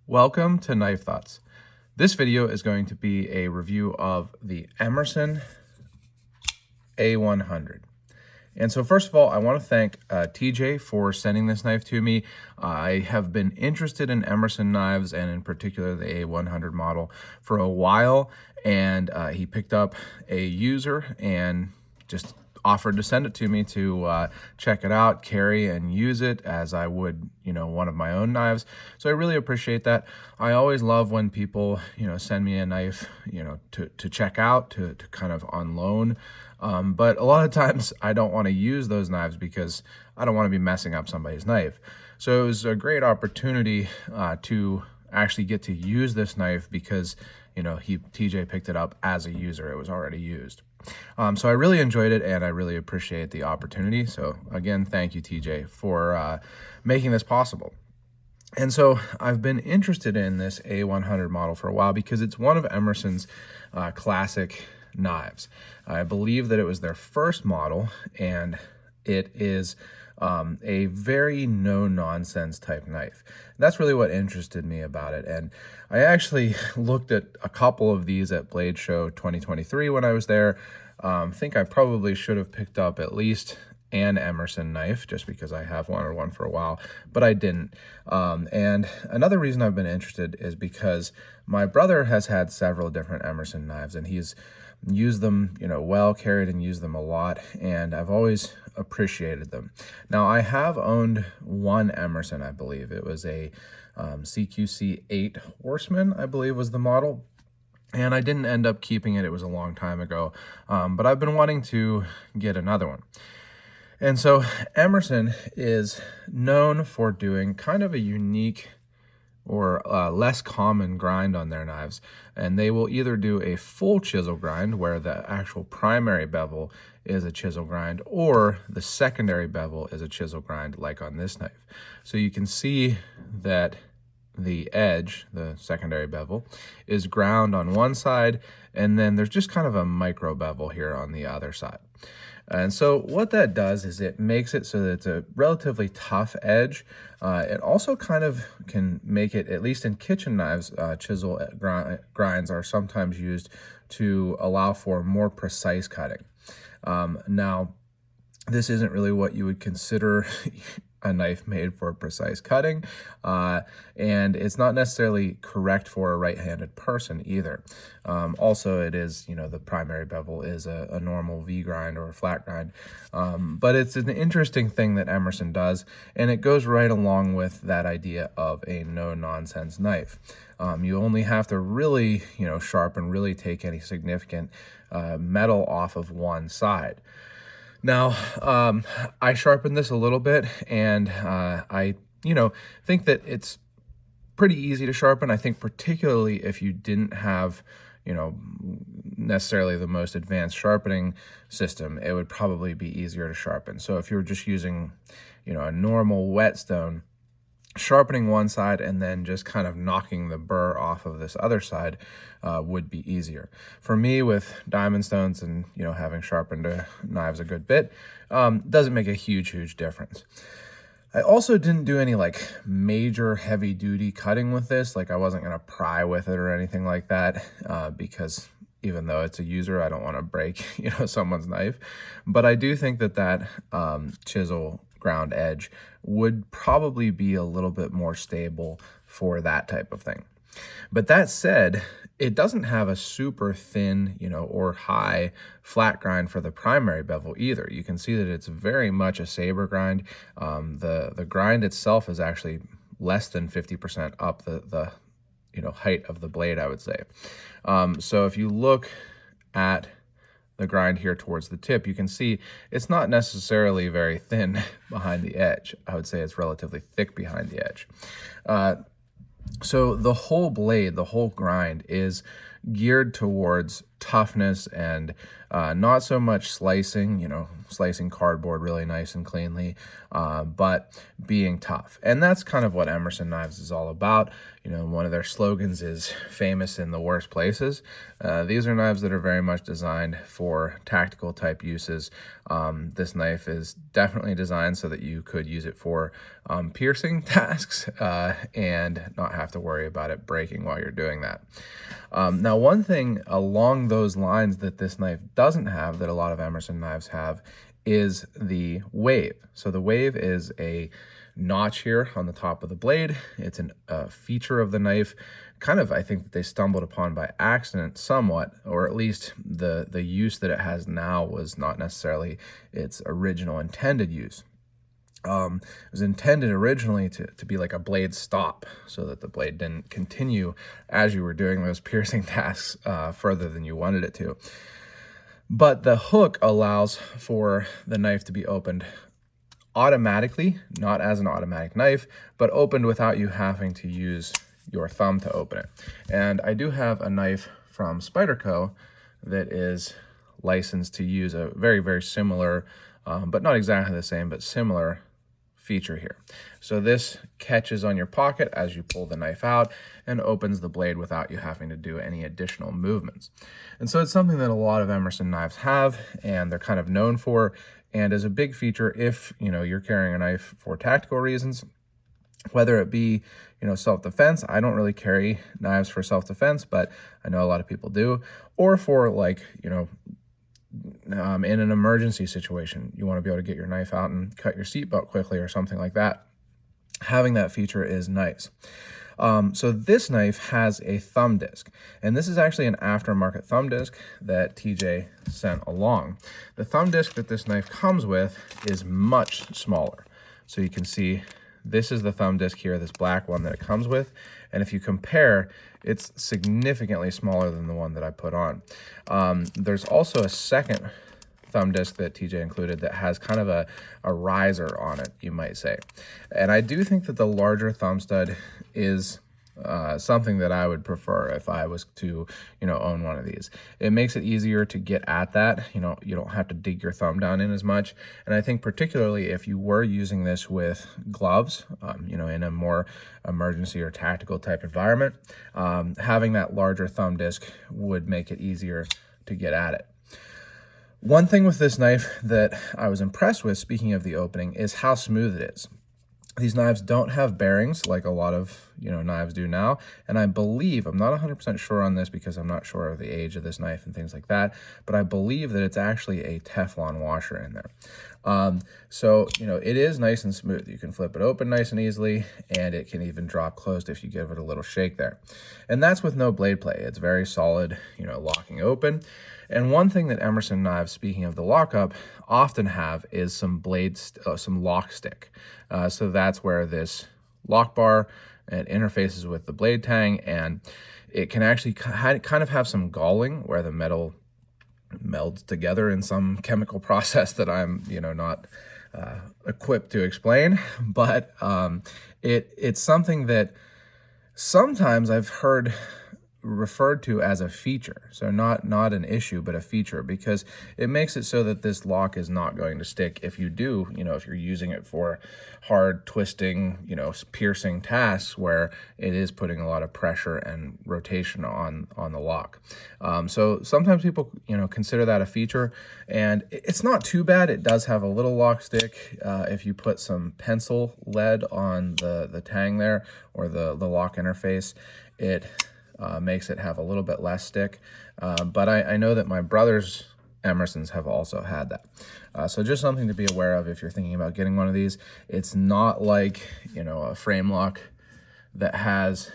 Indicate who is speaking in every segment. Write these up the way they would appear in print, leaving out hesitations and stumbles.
Speaker 1: Welcome to Knife Thoughts. This video is going to be a review of the Emerson A100. And so first of all, I want to thank TJ for sending this knife to me. I have been interested in Emerson knives and in particular the A100 model for a while, and he picked up a user and just offered to send it to me to check it out, carry, and use it as I would, one of my own knives. So I really appreciate that. I always love when people, send me a knife, to check out, to kind of on loan. But a lot of times I don't want to use those knives because I don't want to be messing up somebody's knife. So it was a great opportunity to actually get to use this knife because, TJ picked it up as a user. It was already used. So I really enjoyed it and I really appreciate the opportunity. So again, thank you, TJ, for making this possible. And so I've been interested in this A100 model for a while because it's one of Emerson's classic knives. I believe that it was their first model, and it is a very no-nonsense type knife. That's really what interested me about it. And I actually looked at a couple of these at Blade Show 2023 when I was there. I think I probably should have picked up at least an Emerson knife just because I have wanted one for a while, but I didn't. And another reason I've been interested is because my brother has had several different Emerson knives, and he's used them, well, carried and used them a lot, and I've always appreciated them. Now, I have owned one Emerson, I believe. It was a CQC 8 Horseman, I believe was the model. And I didn't end up keeping it. It was a long time ago. But I've been wanting to get another one. And so Emerson is known for doing kind of a unique or less common grind on their knives. And they will either do a full chisel grind where the actual primary bevel is a chisel grind, or the secondary bevel is a chisel grind like on this knife. So you can see that the edge, the secondary bevel, is ground on one side, and then there's just kind of a micro bevel here on the other side. And so what that does is it makes it so that it's a relatively tough edge. It also kind of can make it, at least in kitchen knives, chisel grinds are sometimes used to allow for more precise cutting. Now, this isn't really what you would consider a knife made for precise cutting, and it's not necessarily correct for a right-handed person either. Also, it is, the primary bevel is a normal V grind or a flat grind, but it's an interesting thing that Emerson does, and it goes right along with that idea of a no-nonsense knife. You only have to really, sharpen, really take any significant metal off of one side. Now, I sharpened this a little bit, and I think that it's pretty easy to sharpen. I think particularly if you didn't have, necessarily the most advanced sharpening system, it would probably be easier to sharpen. So if you're just using, a normal whetstone, sharpening one side and then just kind of knocking the burr off of this other side would be easier. For me, with diamond stones and having sharpened knives a good bit, doesn't make a huge difference. I also didn't do any major heavy duty cutting with this. I wasn't gonna pry with it or anything like that because even though it's a user, I don't want to break someone's knife. But I do think that chisel ground edge would probably be a little bit more stable for that type of thing. But that said, it doesn't have a super thin, or high flat grind for the primary bevel either. You can see that it's very much a saber grind. The grind itself is actually less than 50% up the height of the blade, I would say. So if you look at the grind here towards the tip, you can see it's not necessarily very thin behind the edge. I would say it's relatively thick behind the edge. So the whole blade, the whole grind is geared towards toughness and not so much slicing, slicing cardboard really nice and cleanly, but being tough. And that's kind of what Emerson Knives is all about. One of their slogans is famous in the worst places. These are knives that are very much designed for tactical type uses. This knife is definitely designed so that you could use it for piercing tasks and not have to worry about it breaking while you're doing that. Now, one thing along those lines that this knife doesn't have that a lot of Emerson knives have is the wave. So the wave is a notch here on the top of the blade. It's a feature of the knife. Kind of, I think that they stumbled upon by accident somewhat, or at least the use that it has now was not necessarily its original intended use. It was intended originally to be like a blade stop so that the blade didn't continue as you were doing those piercing tasks further than you wanted it to. But the hook allows for the knife to be opened automatically, not as an automatic knife, but opened without you having to use your thumb to open it. And I do have a knife from Spyderco that is licensed to use a very, very similar, but not exactly the same, but similar feature here. So this catches on your pocket as you pull the knife out and opens the blade without you having to do any additional movements. And so it's something that a lot of Emerson knives have, and they're kind of known for, and is a big feature if you're carrying a knife for tactical reasons, whether it be self-defense. I don't really carry knives for self-defense, but I know a lot of people do, or for in an emergency situation, you want to be able to get your knife out and cut your seatbelt quickly or something like that. Having that feature is nice. So this knife has a thumb disc, and this is actually an aftermarket thumb disc that TJ sent along. The thumb disc that this knife comes with is much smaller. So you can see this is the thumb disc here, this black one that it comes with. And if you compare, it's significantly smaller than the one that I put on. There's also a second thumb disc that TJ included that has kind of a riser on it, you might say. And I do think that the larger thumb stud is something that I would prefer if I was to, own one of these. It makes it easier to get at that. You don't have to dig your thumb down in as much. And I think particularly if you were using this with gloves, in a more emergency or tactical type environment, having that larger thumb disc would make it easier to get at it. One thing with this knife that I was impressed with, speaking of the opening, is how smooth it is. These knives don't have bearings like a lot of knives do now, and I believe, I'm not 100% sure on this because I'm not sure of the age of this knife and things like that, but I believe that it's actually a Teflon washer in there. So it is nice and smooth. You can flip it open nice and easily, and it can even drop closed if you give it a little shake there. And that's with no blade play. It's very solid, locking open. And one thing that Emerson knives, speaking of the lockup, often have is some some lock stick. So that's where this lock bar, it interfaces with the blade tang, and it can actually kind of have some galling where the metal melds together in some chemical process that I'm, not equipped to explain. But it's something that sometimes I've heard referred to as a feature. So not an issue, but a feature, because it makes it so that this lock is not going to stick if you do, if you're using it for hard twisting, piercing tasks where it is putting a lot of pressure and rotation on the lock. So sometimes people, consider that a feature, and it's not too bad. It does have a little lock stick. If you put some pencil lead on the tang there, or the lock interface, it makes it have a little bit less stick. But I know that my brother's Emersons have also had that. So just something to be aware of if you're thinking about getting one of these. It's not like, a frame lock that has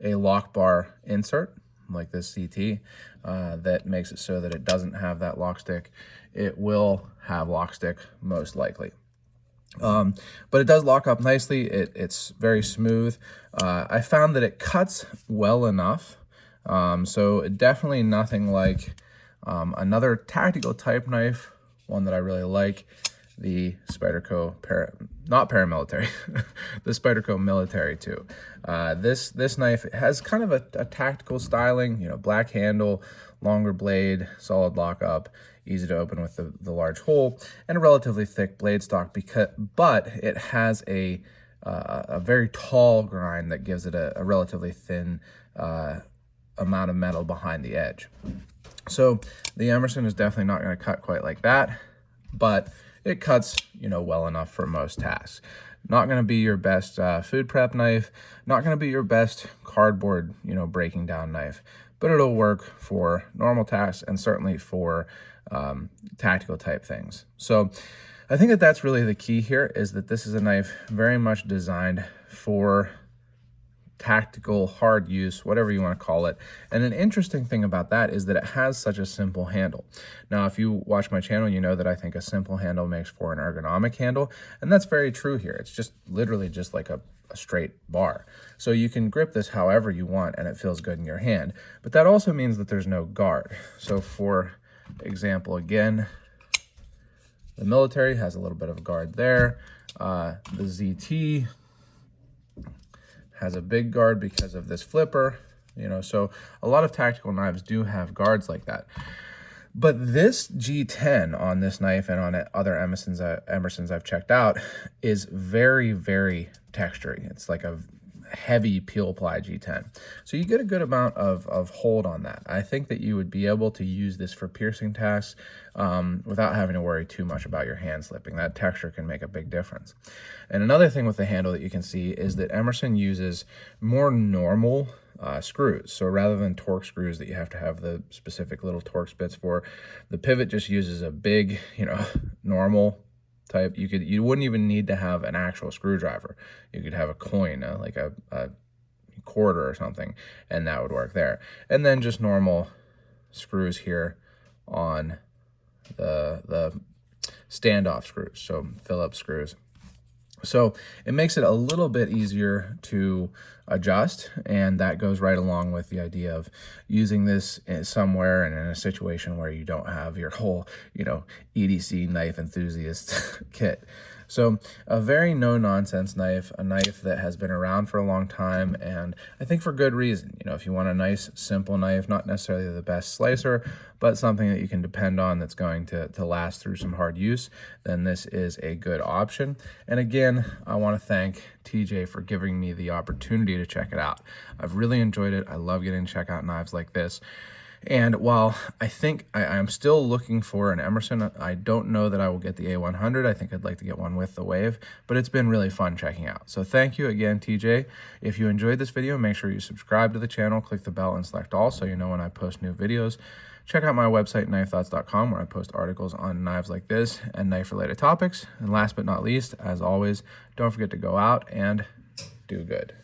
Speaker 1: a lock bar insert like this CT that makes it so that it doesn't have that lock stick. It will have lock stick most likely. But it does lock up nicely. It's very smooth. I found that it cuts well enough. So definitely nothing like another tactical type knife, one that I really like, the Spyderco not paramilitary, the Spyderco Military 2. This knife has kind of a tactical styling, you know, black handle, longer blade, solid lockup, easy to open with the large hole, and a relatively thick blade stock, but it has a very tall grind that gives it a relatively thin amount of metal behind the edge. So the Emerson is definitely not going to cut quite like that, but it cuts, you know, well enough for most tasks. Not going to be your best food prep knife, not going to be your best cardboard, you know, breaking down knife, but it'll work for normal tasks and certainly for tactical type things. So I think that that's really the key here, is that this is a knife very much designed for tactical, hard use, whatever you want to call it. And an interesting thing about that is that it has such a simple handle. Now, if you watch my channel, you know that I think a simple handle makes for an ergonomic handle, and that's very true here. It's just literally just like a straight bar. So you can grip this however you want and it feels good in your hand, but that also means that there's no guard. So for example, again, the military has a little bit of a guard there. The ZT has a big guard because of this flipper, you know, so a lot of tactical knives do have guards like that. But this G10 on this knife and on other Emersons I've checked out is very, very textury. It's like a heavy peel ply G10. So you get a good amount of hold on that. I think that you would be able to use this for piercing tasks without having to worry too much about your hand slipping. That texture can make a big difference. And another thing with the handle that you can see is that Emerson uses more normal screws. So rather than torque screws that you have to have the specific little torque spits for, the pivot just uses a big, you know, normal type. You wouldn't even need to have an actual screwdriver. You could have a coin, like a quarter or something, and that would work there. And then just normal screws here on the standoff screws, so Phillips screws. So it makes it a little bit easier to adjust, and that goes right along with the idea of using this somewhere and in a situation where you don't have your whole, you know, EDC knife enthusiast kit. So a very no-nonsense knife, a knife that has been around for a long time, and I think for good reason. You know, if you want a nice, simple knife, not necessarily the best slicer, but something that you can depend on that's going to last through some hard use, then this is a good option. And again, I want to thank TJ for giving me the opportunity to check it out. I've really enjoyed it. I love getting to check out knives like this. And while I think I'm still looking for an Emerson, I don't know that I will get the A100. I think I'd like to get one with the Wave, but it's been really fun checking out. So thank you again, TJ. If you enjoyed this video, make sure you subscribe to the channel, click the bell and select all so you know when I post new videos. Check out my website, knifethoughts.com, where I post articles on knives like this and knife-related topics. And last but not least, as always, don't forget to go out and do good.